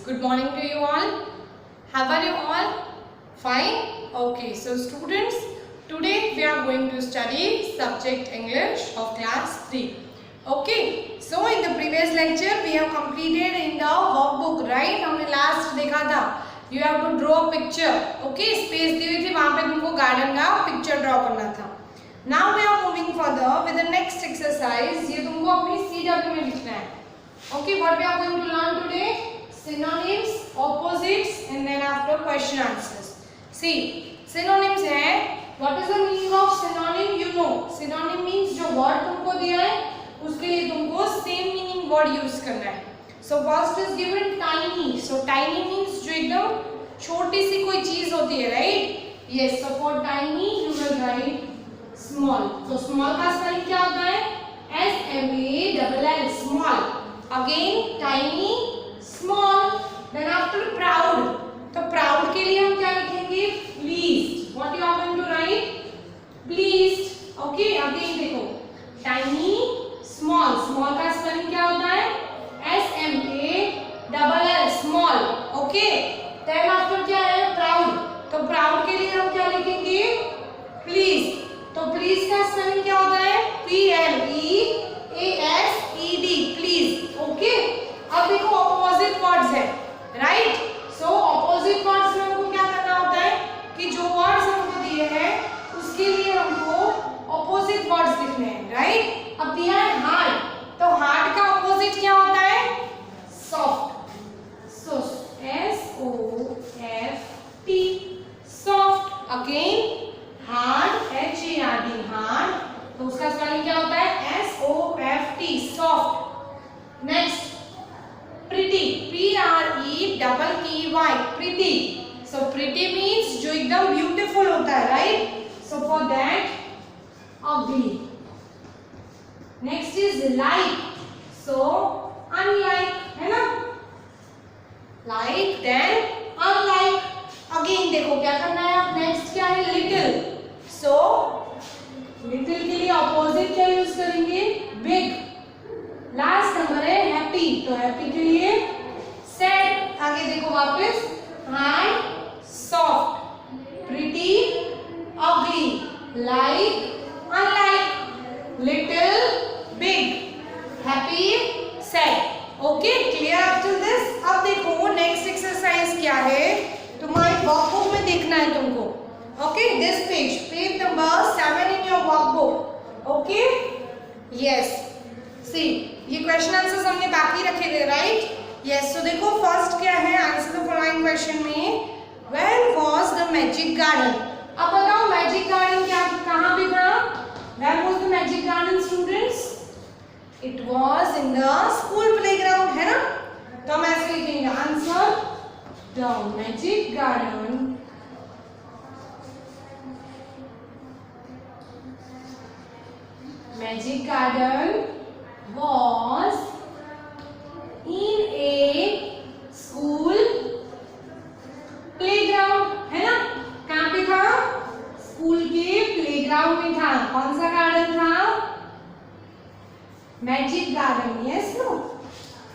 Good morning to you all. How are you all? Fine? Okay, so students, today we are going to study subject English of class 3. Okay, so in the previous lecture we have completed in the workbook, right? हमने last देखा था. You have to draw a picture. Okay, space दी हुई थी वहाँ पे तुमको garden का picture draw करना था. Now we are moving further with the next exercise. ये तुमको अपनी CW में लिखना है. Okay, what we are going to learn today? Synonyms, opposites, and then after question answers. See, synonyms है. What is the meaning of synonym? You know, synonym means जो word तुमको दिया है उसके लिए तुमको same meaning word use करना है. So first is given tiny. So tiny means जो एकदम छोटी सी कोई चीज होती है, right? Yes. So for tiny you will write small. So small का spelling क्या होता है? S-M-A-L-L, small. Again tiny, small. Then after proud. तो proud के लिए हम क्या लिखेंगे? Pleased. What you are going to write? Pleased. Okay. Again देखो tiny, small. Small का spelling क्या होता है? S-M-A-L-L, small. Okay. Then after क्या है? Proud. तो proud के लिए हम क्या लिखेंगे? Pleased. तो please का स्पेलिंग क्या होता है? P-L-E-A-S-E-D, please. Okay. अब देखो opposite words है, right? So opposite words में हमको क्या करना होता है कि जो words हमको दिए हैं उसके लिए हमको opposite words लिखने हैं, right? अब दिया है hard, तो hard का opposite क्या होता है? Soft. So S-O-F-T, soft. Again hard, H-A-R-D, hard. तो उसका स्पेलिंग क्या होता है? S-O-F-T, soft. Next, pretty, P-R-E-T-T-Y, pretty. So pretty means जो एकदम beautiful होता है, right? So for that, ugly. Next is like. So unlike, है ना? Like, then unlike. Again देखो क्या करना है अब? Next क्या है? Little. So little के लिए opposite क्या यूज करेंगे? Big. लास्ट नंबर है happy. तो happy के लिए sad. आगे देखो वापस hard, soft, pretty, ugly, like, unlike, little, big, happy, sad. Okay, clear up to this? अब देखो next exercise क्या है? तुम्हारे वर्कबुक में देखना है तुमको. Okay, this page number 7 in your workbook. Okay, yes. See, ये question answers हमने बाकी रखे थे, right? Yes. So देखो first क्या है? Answer the following question में. Where was the magic garden? अब बताओ magic garden क्या कहाँ पे था? Where was the magic garden, students? It was in the school playground, है ना? तो हम ऐसे लिखेंगे answer. The magic garden was in a school playground, है ना? कहाँ पे था? स्कूल के प्लेग्राउंड में था. कौन सा गार्डन था? Magic garden. Yes, no?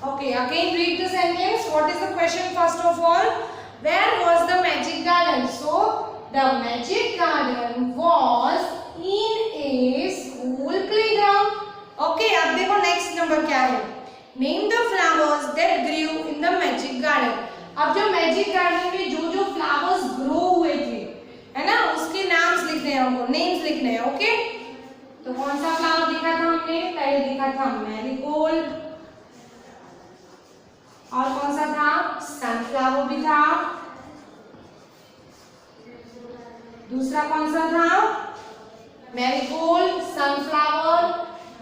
Okay, again read the sentence. What is the question first of all? Where was the magic garden? So the magic garden was in a school playground. Okay, अब देखो next number क्या है? Name the flowers that grew in the magic garden. अब जो magic garden में जो जो flowers grow हुए थे, है ना? उसके names लिखने हैं हमको, names लिखने हैं. Okay? तो कौन सा flower देखा था हमने? पहले देखा था marigold. और कौन सा था? सनफ्लावर भी था. दूसरा कौन सा था? Marigold, sunflower,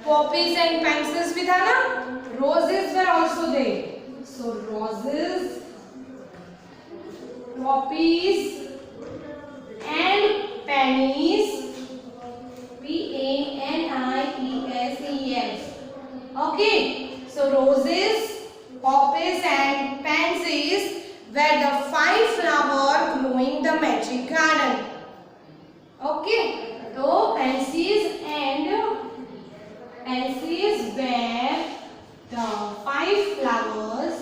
poppies and pencils भी था ना? Roses were also there. So roses, poppies and pansies, P-A-N-I-E-S-E-S. Okay, so roses, poppies and pansies were the 5 flowers growing the magic garden. Okay, so pansies were the 5 flowers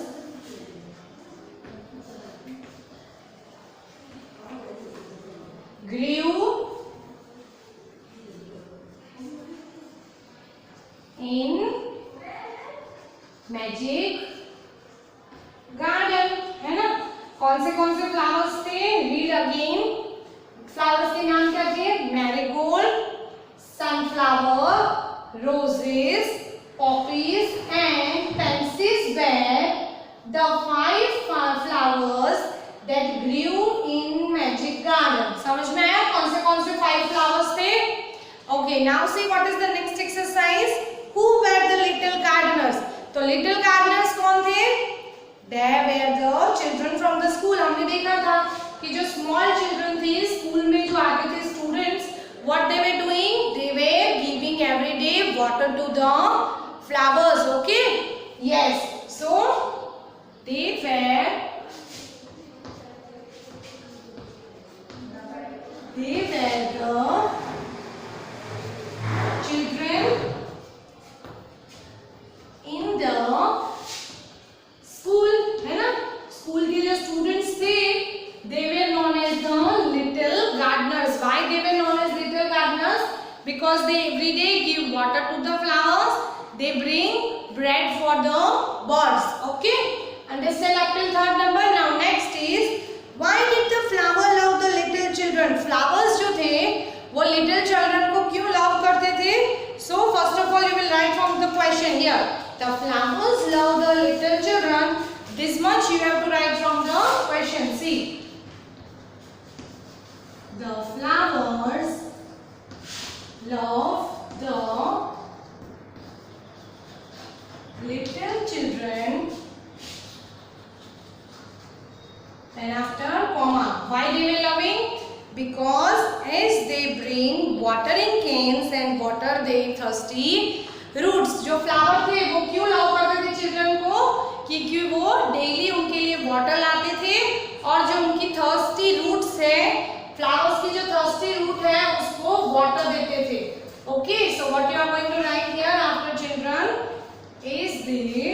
again flowers के नाम क्या थे? Marigold, sunflower, roses, poppies and pansies were the 5 flowers that grew in magic garden. समझ में आया कौन से 5 flowers थे? Okay, now see what is the next exercise. Who were the little gardeners? तो little gardeners कौन थे? They were the children from the school. हमने देखा था कि जो small children थे स्कूल में जो आते थे students, what they were doing? They were giving every day water to the flowers. Okay? Yes. So they were the children in the school, है ना? स्कूल के जो स्टूडेंट्स थे they were known as the little gardeners. Why they were known as little gardeners? Because they every day give water to the flowers, they bring bread for the birds. Okay, understand up till 3rd number. Now next is, why did the flower love the little children? Flowers जो थे वो little children को क्यों love करते थे? So first of all you will write from the question here. The flowers love the little children. This much you have to write from the question. See. The flowers love the little children, and after comma, why they were loving? Because as they bring water in cans and water their thirsty roots. जो flower थे वो क्यों love करते थे children को? क्योंकि वो daily उनके लिए वाटर लाते थे और जो उनकी थर्स्टी रूट्स है, फ्लावर्स की जो थर्स्टी रूट है उसको वाटर देते थे. Okay, so what you are going to write here after children is they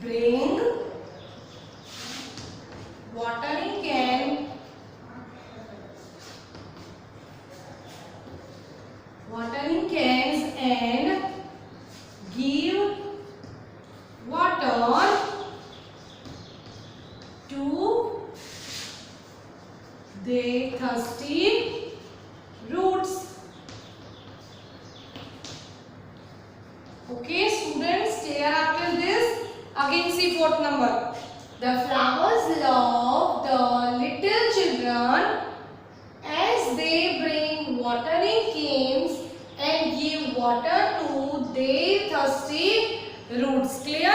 bring water in can, water in cans and give water to their thirsty roots. Okay students, clear after this? Again see 4th number. The flowers love the little children as they bring water in cans and give water to their thirsty roots. Clear?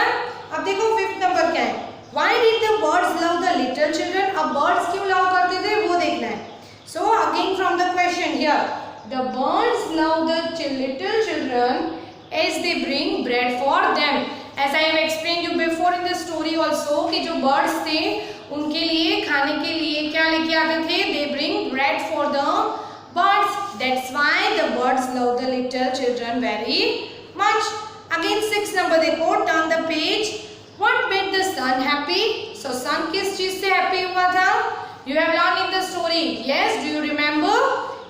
अब देखो 5th number क्या है? Why did the birds love the little children? अब birds क्यों love करते थे वो देखना है. So again from the question here, the birds love the little children as they bring bread for them. As I have explained you before in the story also कि जो birds थे उनके लिए खाने के लिए क्या लेके आते थे? They bring bread for the birds. That's why the birds love the little children very much. Again 6th number देखो, turn the page. What made the sun happy? So sun किस चीज से happy हुआ था? You have learned in the story. Yes, do you remember?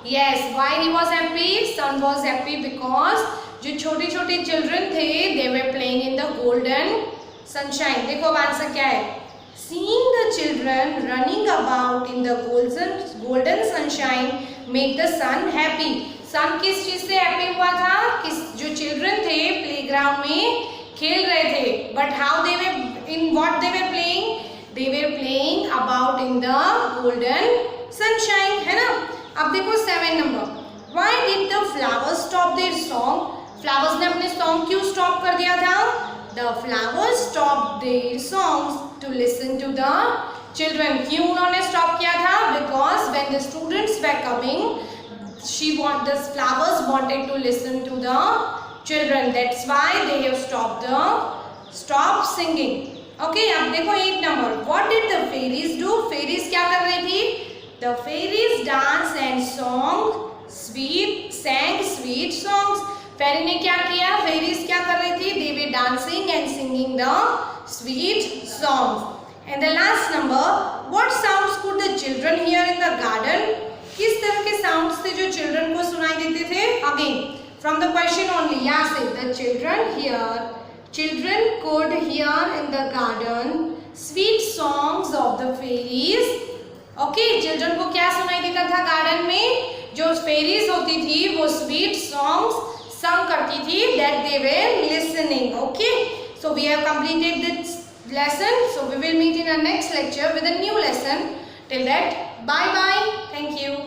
Yes, why he was happy? Sun was happy because जो छोटे छोटे children थे they were playing in the golden sunshine. देखो अब आंसर क्या है? Seeing the children running about in the golden sunshine make the sun happy. sun किस चीज से happy हुआ था? किस जो चिल्ड्रन थे प्लेग्राउंड में खेल रहे थे, but how they were in what they were playing? They were playing about in the golden sunshine, है ना? अब देखो 7 number. Why did the flowers stop their song? Flowers ने अपने सॉन्ग क्यों स्टॉप कर दिया था? The flowers stopped their songs to listen to the children. क्यों उन्होंने स्टॉप किया था? Because when the students were coming, the flowers wanted to listen to the children. That's why they have stopped singing. Okay, अब देखो 8 number. What did the fairies do? Fairies क्या कर रही थी? The fairies danced and sang sweet songs. फेरी ने क्या किया? Fairies क्या कर रही थी? They were dancing and singing the sweet songs. And the last number, what sounds could the children hear in the garden? किस तरह के sounds थे जो children को सुनाई देते थे? Again, from the question only, यहाँ से the children could hear in the garden sweet songs of the the fairies. Okay, children को क्या सुनाई देता था गार्डन में? जो फेरीज होती थी वो स्वीट सॉन्ग्स संग करती थी, that they were listening. Okay, so we have completed this lesson, so we will meet in our next lecture with a new lesson. Till that, bye bye, thank you.